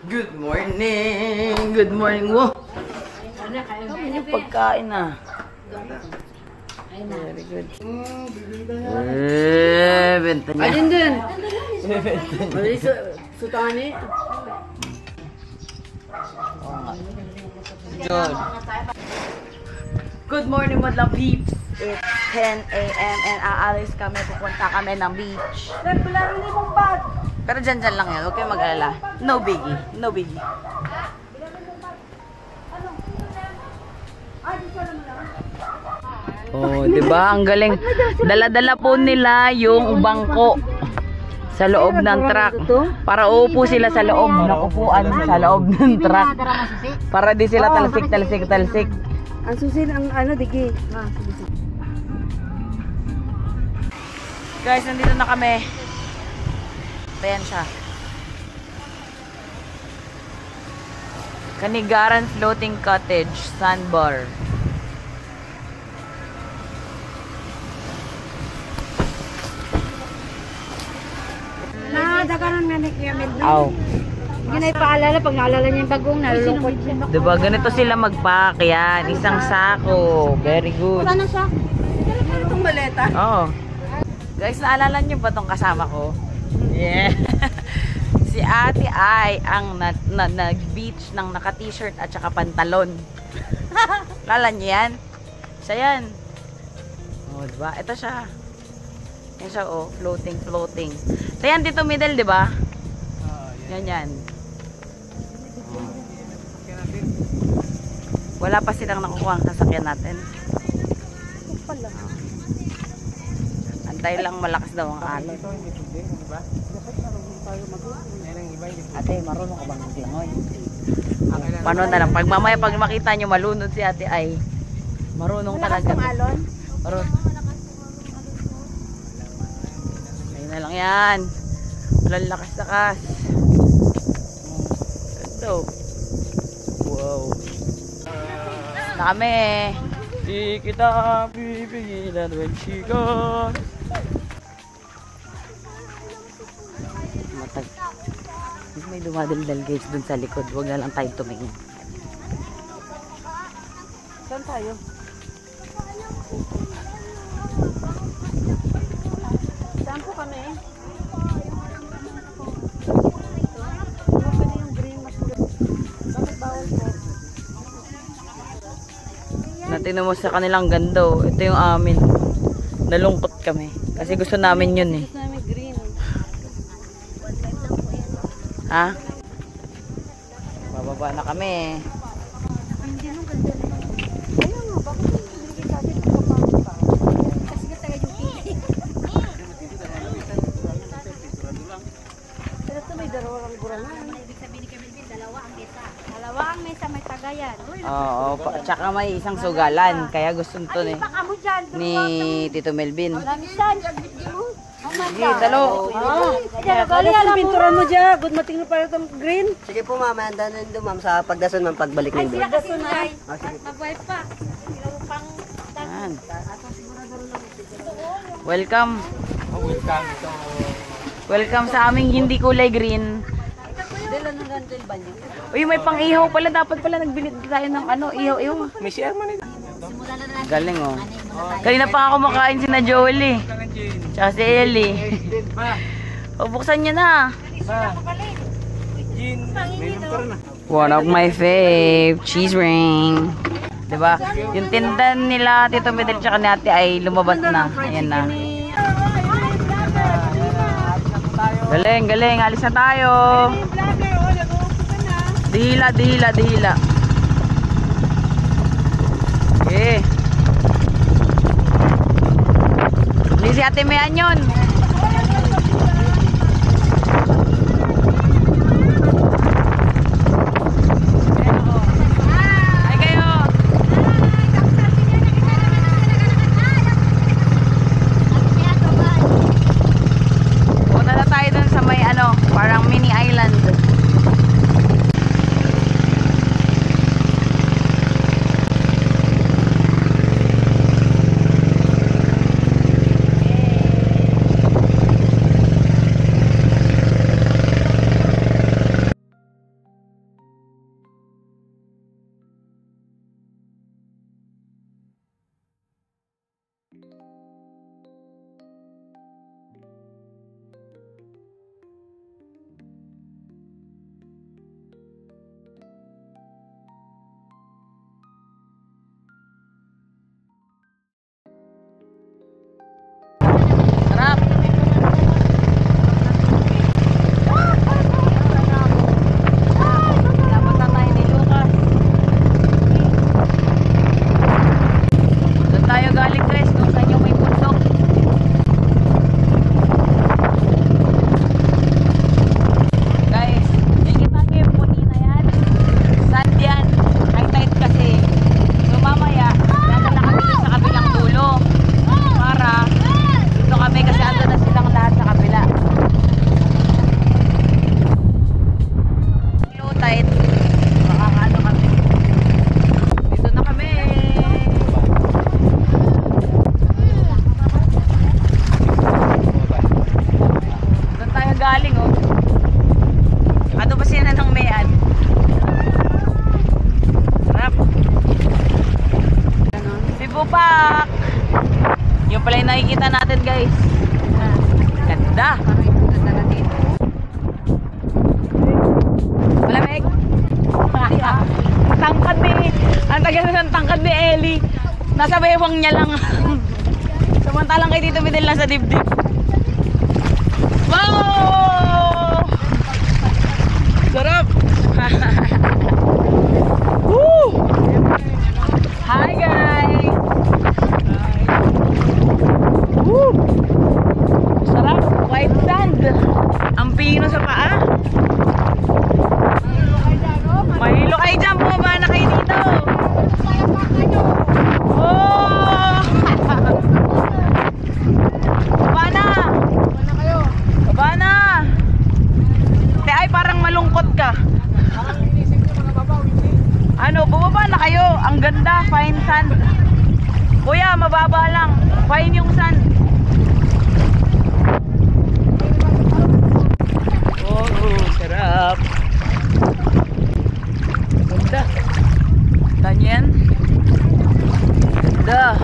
Good morning! Good morning! Wow! Kami yung pagkain na. Very good. Benta niya. Ayun din. Mali sutani. Good. Good morning, madlang peeps. It's 10 a.m. and aalis kami. Pupunta kami ng beach. Pero dyan lang yan. Huwag kayong mag-alala. No biggie. No biggie. Oh, di ba? Ang galing. Dala-dala po nila yung bangko sa loob ng truck. Para uupo sila sa loob ng upuan sa loob ng truck. Para di sila talsik. Ang susin ang ano, digi. Guys, nandito na kami. Ayan siya. Kanigaran Floating Cottage, Sandbar. Daganan nga ni Kuya Melvin. Aw. Hindi na ipaalala pag naalala niya yung bagong nalulungkot siya. Diba, ganito sila mag-pack. Yan, isang sako. Very good. Wala na siya. Itong maleta. Oo. Guys, naalala niyo ba tong kasama ko? Yeah. Si Ate Ay ang nag-beach ng naka-t-shirt at saka pantalon. Lala niyo yan? Siya yan. Oh, diba? Ito siya. Yan siya, oh. Floating. Ito yan, dito middle, diba? Yan. Wala pa silang nakukuha ang sasakyan natin. Antay lang, malakas daw ang alon. Ate, marunong ka bang maglangoy? Paano na lang? Pag mamaya, pag makita nyo malunod si Ate Ay, marunong talaga. Alon? Marunong. Ayun na lang yan. Walang lakas-lakas. Ito. Wow. Na kami. Di kita pipigilan when she gone. Matag. May dumadaldal guys dun sa likod. Huwag na lang tayo tumingin. Saan tayo? Saan po kami? Bakit bawal po? Natin mo sa kanilang ganda. Ito yung amin. Nalungkot kami. Kasi gusto namin yun eh. Gusto namin green. Ha? Bababa na kami. Hindi nung ganda naman. Ayun nga, bakit hindi sa atin kapapagod pa? Kasi nga tayo yung pili. Pero ito may dalawang guranan. Ibig sabihin ni Camille, dalawa ang mesa. Dalawa ang mesa, may tagayan. Oo, tsaka may isang sugalan. Kaya gusto nito ni Tito Melvin. Lamisan. Sige, talo. Gali alam pinturan mo dyan. Good mating pa itong green. Sige po ma'am, handa na doon ma'am sa pagdason ma'am pagbalik ng doon. Dason na. Mag-wife pa. Yan. Welcome. Welcome sa aming hindi kulay green. Uy, may pang-ihaw pala. Dapat pala nagbili tayo ng ano, ihaw-ihaw. May share man ito. Galing oh. Kanina pa ako makain si na Joel eh. Tsaka si Ellie. O, buksan niya na. One of my fave, cheese ring. Diba? Yung tinda nila, Tito Medel tsaka ni Ate ay lumabas na. Ayan na. Galing. Alis na tayo. Dihila. Okay. Hindi si Ate Mayan yun. Ay kayo. Punta na tayo dun sa may ano, parang mini island. galing, oh. Ano ba sila ng mayan? Sarap. Si Bupak! Yung pala yung nakikita natin, guys. Ganda. Malamig. Tangkad ni, ang tagal ng tangkad ni Ellie. Nasa bewang niya lang. Samantalang kay Tito Fidel nasa dibdib. Wow! Sarap! Woo! Hi guys! Woo! Sarap! White sand! Ang pino sa paa! Mahilo kayo dyan! Bumaba na kayo dito! Oh! Baba na! Baba na! Te ay parang malungkot ka. Ano, bumaba na kayo. Ang ganda, fine sand. Kuya, mababa lang. Fine yung sand. Oh, sarap. Ganda. Tanyan. Ganda.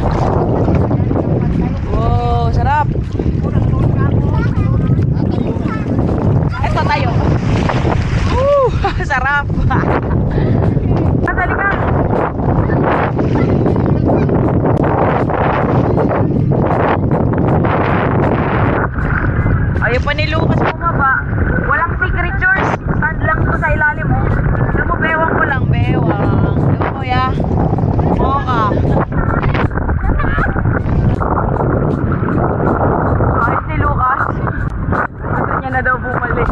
Wow, sarap. Ito tayo. Sarap. Dali ka. Ayaw pa ni Lucas bumaba. Walang signatures. Sand lang to sa ilalim mo. Alam mo, bewang ko lang. Bewang. Diba kuya? Oo ka. Ay si Lucas. Gusto niya na daw bumalik.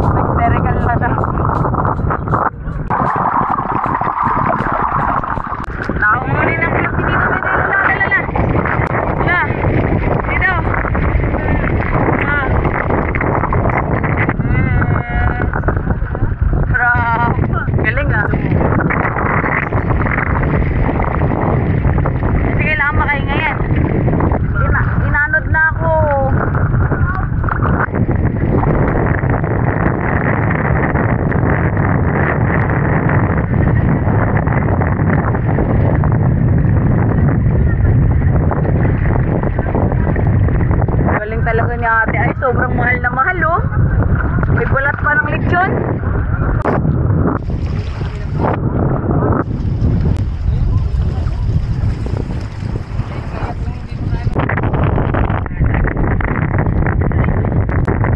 Nag-terical na siya. Nakahuli ng vlog si Tito Fidel. Lala. La. Dito. Sarap. Galing ah. Sige lang, makahinga yan. Inanod na ako. Galing talaga ni ate. Ay, sobrang mahal na mahal, oh. May bulat pa ng lechon.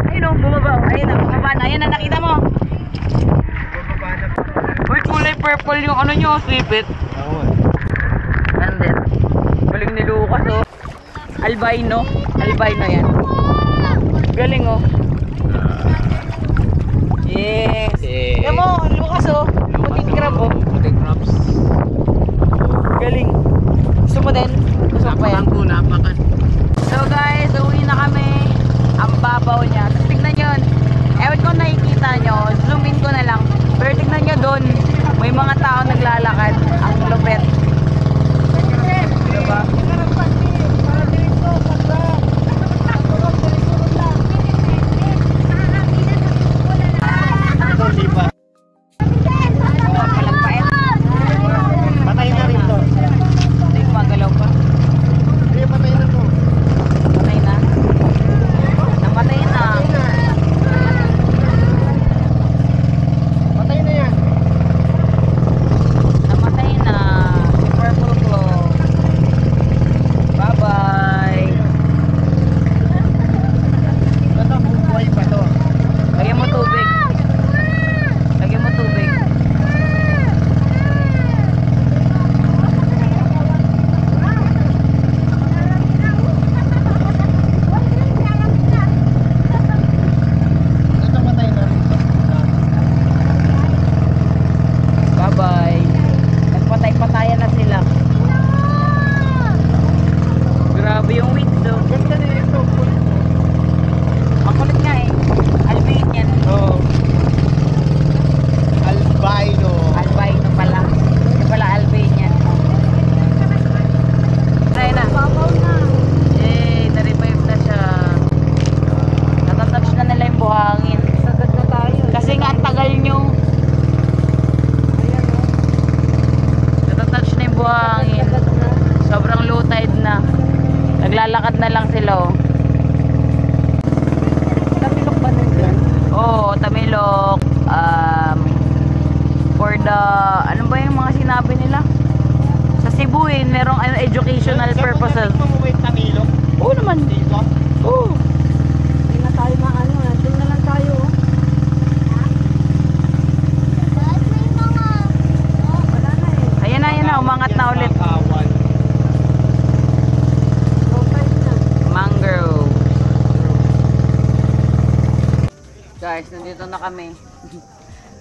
Ayun, oh, bumaba. Ayun na, bumaba na. Ayan na, nakita mo. Uy, kulay purple yung ano nyo, sipit. And then, galing ni Lucas, oh. Albino. Albino yan. Galing, oh. Yes. Yan mo, Lucas, oh. Puting crab, oh. Puting crabs. Galing. Gusto mo din? Gusto mo pa yan? Napakan. So guys, uwi na kami. Ang babaw niya. Tapos tignan nyo. Ewan ko nakikita nyo. Zoom in ko na lang. Pero tignan nyo doon. May mga tao naglalakad. Ang lupet. Diba? Patay na rin to. Hindi gumagalaw pa. Patay na to. Patay na. Tamilok, for the, ano ba yung mga sinabi nila? Sa Cebu merong educational purposes. Umuwi Tamilok Oo naman. dito. Oo. Hindi na tayo maano. Nandun na lang tayo. Wala na eh. Ayan na, umangat na ulit. Kawan. Low tide na. Mangrove. Guys, nandito na kami.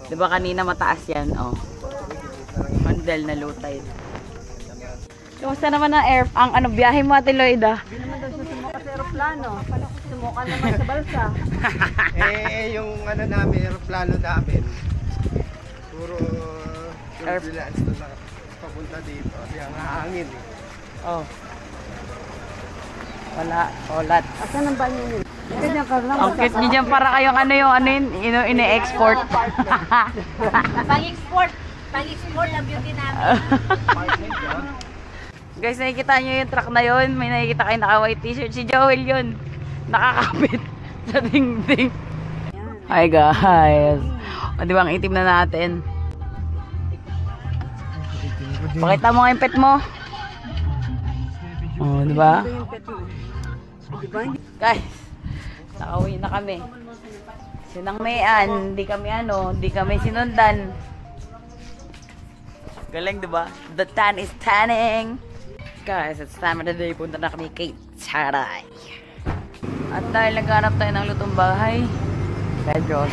Diba kanina mataas yan? Oh. Mandel na low tide. Kumusta naman ang biyahe mo, Ate Lloyda? Hindi naman daw siya sumuka sa aeroplano. Sumuka naman sa balsa. Yung ano namin, aeroplano namin. Puro turbulence na papunta dito. Yung hangin eh. Oh. Wala, ulat. Asan ang banyo niyo? Ganyan ka lang. Ang cute niyo dyan para kayong ini-export. Pang-export. Pang-export ang beauty namin. Guys, nakikita nyo yung truck na yun. May nakikita kayo naka-white t-shirt. Si Joel yun. Nakakapit sa dingding. Hi guys. O, di ba ang itim na natin? Pakita mo nga yung pet mo. O, di ba? Guys, nakauwi na kami. Sinangmean, di kami sinundan. Galing, di ba? The tan is tanning. Guys, it's time of the day. Punta na kami kay Charay. At dahil naghanap tayo ng lutong bahay, Pedros.